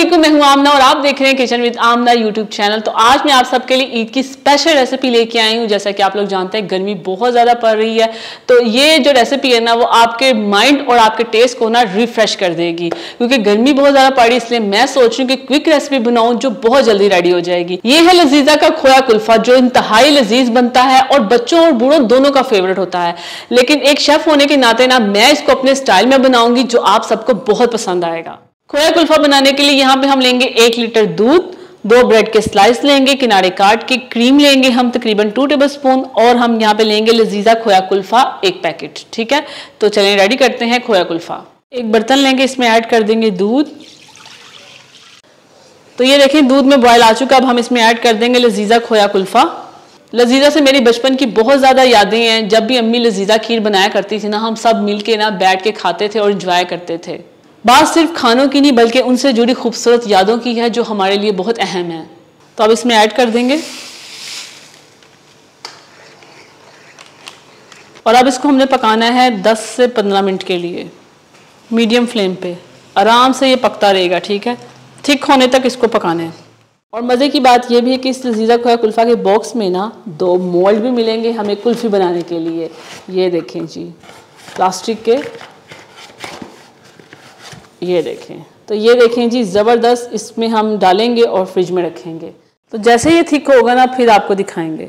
वालेकुम, मैं हूं आमना और आप देख रहे हैं kitchen with Aamna YouTube channel. तो आज मैं आप सबके लिए ईद की स्पेशल रेसिपी लेके आई हूं। जैसा कि आप लोग जानते हैं गर्मी बहुत ज़्यादा पड़ रही है, तो ये जो रेसिपी है ना वो आपके माइंड और आपके टेस्ट को ना रिफ्रेश कर देगी। क्योंकि गर्मी बहुत ज़्यादा पड़ रही है, इसलिए मैं सोच रही हूँ कि क्विक रेसिपी बनाऊँ जो बहुत जल्दी रेडी हो जाएगी। ये है लजीजा का खोया कुल्फा, जो इंतहाई लजीज बनता है और बच्चों और बूढ़ों दोनों का फेवरेट होता है। लेकिन एक शेफ होने के नाते ना मैं इसको अपने स्टाइल में बनाऊंगी जो आप सबको बहुत पसंद आएगा। खोया कुल्फा बनाने के लिए यहाँ पे हम लेंगे 1 लीटर दूध, 2 ब्रेड के स्लाइस लेंगे किनारे काट के, क्रीम लेंगे हम तकरीबन 2 टेबलस्पून, और हम यहाँ पे लेंगे लजीजा खोया कुल्फा 1 पैकेट। ठीक है, तो चलें रेडी करते हैं खोया कुल्फा। एक बर्तन लेंगे, इसमें ऐड कर देंगे दूध। तो ये देखें दूध में बॉयल आ चुका। अब हम इसमें ऐड कर देंगे लजीजा खोया कुल्फा। लजीजा से मेरी बचपन की बहुत ज़्यादा यादें हैं। जब भी अम्मी लजीजा खीर बनाया करती थी ना, हम सब मिल के ना बैठ के खाते थे और इंजॉय करते थे। बात सिर्फ खानों की नहीं बल्कि उनसे जुड़ी खूबसूरत यादों की है जो हमारे लिए बहुत अहम है। तो अब इसमें ऐड कर देंगे और अब इसको हमने पकाना है 10 से 15 मिनट के लिए मीडियम फ्लेम पे। आराम से ये पकता रहेगा, ठीक है, थिक होने तक इसको पकाना है। और मज़े की बात यह भी है कि इस लजीजा खोया कुल्फ़ा के बॉक्स में ना 2 मोल्ड भी मिलेंगे हमें कुल्फ़ी बनाने के लिए। ये देखें जी, प्लास्टिक के, ये देखें। तो ये देखें जी, ज़बरदस्त। इसमें हम डालेंगे और फ्रिज में रखेंगे। तो जैसे ये थिक होगा ना फिर आपको दिखाएंगे।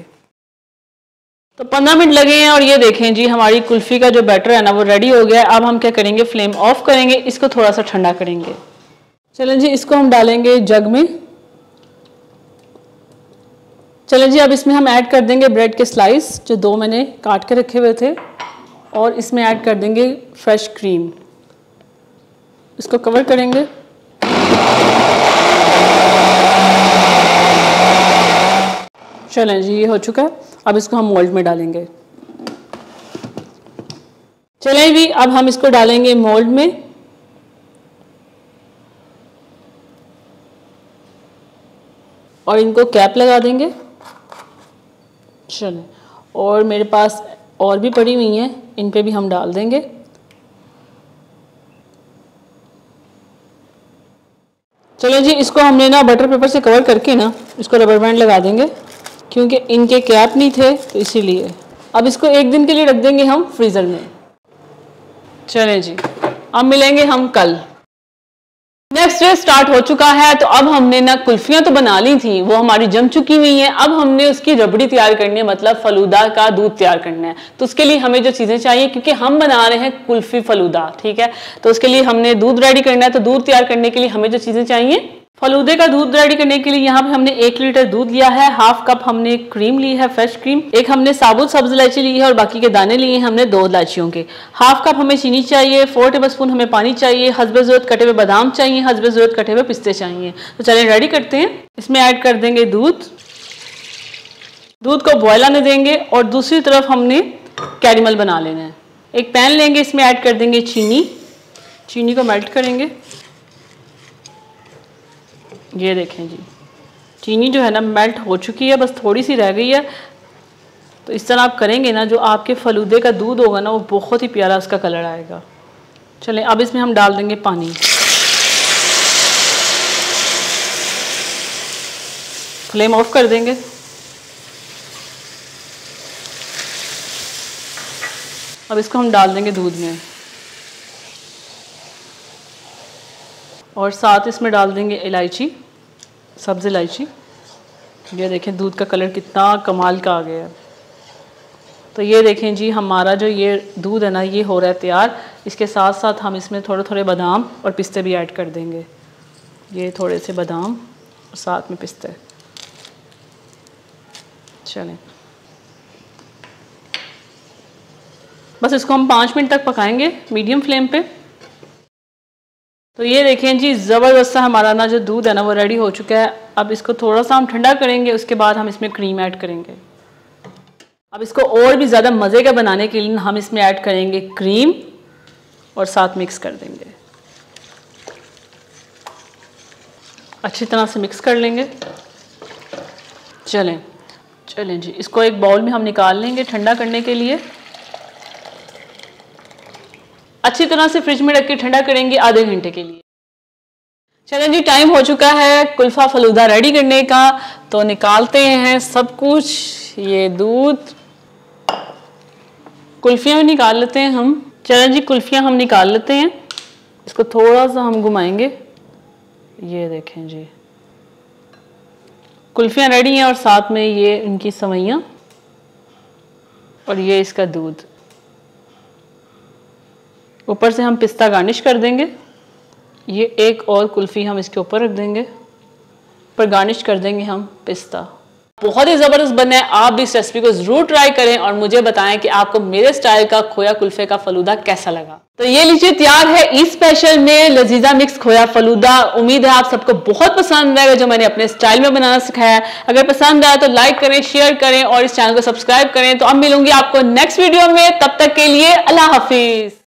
तो 15 मिनट लगे हैं और ये देखें जी हमारी कुल्फ़ी का जो बैटर है ना वो रेडी हो गया है। अब हम क्या करेंगे, फ्लेम ऑफ करेंगे, इसको थोड़ा सा ठंडा करेंगे। चलें जी, इसको हम डालेंगे जग में। चलें जी, अब इसमें हम ऐड कर देंगे ब्रेड के स्लाइस जो 2 मैंने काट के रखे हुए थे, और इसमें ऐड कर देंगे फ्रेश क्रीम। इसको कवर करेंगे। चलें जी, ये हो चुका है। अब इसको हम मोल्ड में डालेंगे। चलें जी, अब हम इसको डालेंगे मोल्ड में। और इनको कैप लगा देंगे। चलें, और मेरे पास और भी पड़ी हुई हैं, इन पे भी हम डाल देंगे। चलो जी, इसको हमने ना बटर पेपर से कवर करके ना इसको रबर बैंड लगा देंगे, क्योंकि इनके कैप नहीं थे तो इसीलिए। अब इसको 1 दिन के लिए रख देंगे हम फ्रीज़र में। चलें जी, अब मिलेंगे हम कल। नेक्स्ट डे स्टार्ट हो चुका है। तो अब हमने ना कुल्फियाँ तो बना ली थी, वो हमारी जम चुकी हुई हैं। अब हमने उसकी रबड़ी तैयार करनी है, मतलब फलूदा का दूध तैयार करना है। तो उसके लिए हमें जो चीज़ें चाहिए, क्योंकि हम बना रहे हैं कुल्फी फलूदा, ठीक है, तो उसके लिए हमने दूध रेडी करना है। तो दूध तैयार करने के लिए हमें जो चीज़ें चाहिए, फलूदे का दूध रेडी करने के लिए यहाँ पे हमने 1 लीटर दूध लिया है, हाफ कप हमने क्रीम ली है, फ्रेश क्रीम, एक हमने साबुत सब्ज इलायची ली है और बाकी के दाने लिए हैं हमने 2 इलायचियों के। हाफ कप हमें चीनी चाहिए, 4 टेबलस्पून हमें पानी चाहिए, हस्बे ज़रूरत कटे हुए बादाम चाहिए, हस्बे ज़रूरत कटे हुए पिस्ते चाहिए। तो चलिए रेडी करते हैं। इसमें ऐड कर देंगे दूध। दूध को बॉयल आने देंगे और दूसरी तरफ हमने कैरेमल बना लेना है। एक पैन लेंगे, इसमें ऐड कर देंगे चीनी। चीनी को मेल्ट करेंगे। ये देखें जी, चीनी जो है ना मेल्ट हो चुकी है, बस थोड़ी सी रह गई है। तो इस तरह आप करेंगे ना, जो आपके फलूदे का दूध होगा ना वो बहुत ही प्यारा उसका कलर आएगा। चलें, अब इसमें हम डाल देंगे पानी। फ्लेम ऑफ कर देंगे। अब इसको हम डाल देंगे दूध में, और साथ इसमें डाल देंगे इलायची, सब्ज़ इलायची। ये देखें दूध का कलर कितना कमाल का आ गया है। तो ये देखें जी, हमारा जो ये दूध है ना ये हो रहा है तैयार। इसके साथ साथ हम इसमें थोड़े थोड़े बादाम और पिस्ते भी ऐड कर देंगे। ये थोड़े से बादाम और साथ में पिस्ते। चलें, बस इसको हम 5 मिनट तक पकाएंगे मीडियम फ्लेम पे। तो ये देखें जी, ज़बरदस्त सा हमारा ना जो दूध है ना वो रेडी हो चुका है। अब इसको थोड़ा सा हम ठंडा करेंगे, उसके बाद हम इसमें क्रीम ऐड करेंगे। अब इसको और भी ज़्यादा मज़े का बनाने के लिए हम इसमें ऐड करेंगे क्रीम और साथ मिक्स कर देंगे। अच्छी तरह से मिक्स कर लेंगे। चलें चलें जी, इसको एक बाउल में हम निकाल लेंगे ठंडा करने के लिए। अच्छी तरह से फ्रिज में रख के ठंडा करेंगे आधे घंटे के लिए। चलें जी, टाइम हो चुका है कुल्फा फलूदा रेडी करने का। तो निकालते हैं सब कुछ, ये दूध, कुल्फियाँ भी निकाल लेते हैं हम। चलें जी, कुल्फियाँ हम निकाल लेते हैं। इसको थोड़ा सा हम घुमाएंगे। ये देखें जी, कुल्फियाँ रेडी हैं और साथ में ये इनकी सवैयाँ और ये इसका दूध। ऊपर से हम पिस्ता गार्निश कर देंगे। ये एक और कुल्फी हम इसके ऊपर रख देंगे, पर गार्निश कर देंगे हम पिस्ता। बहुत ही ज़बरदस्त बना है। आप भी इस रेसिपी को ज़रूर ट्राई करें और मुझे बताएं कि आपको मेरे स्टाइल का खोया कुल्फे का फलूदा कैसा लगा। तो ये लीजिए, तैयार है ईद स्पेशल में लजीजा मिक्स खोया फलूदा। उम्मीद है आप सबको बहुत पसंद आएगा जो मैंने अपने स्टाइल में बनाना सिखाया। अगर पसंद आया तो लाइक करें, शेयर करें और इस चैनल को सब्सक्राइब करें। तो अब मिलूंगी आपको नेक्स्ट वीडियो में, तब तक के लिए अल्लाह हाफिज।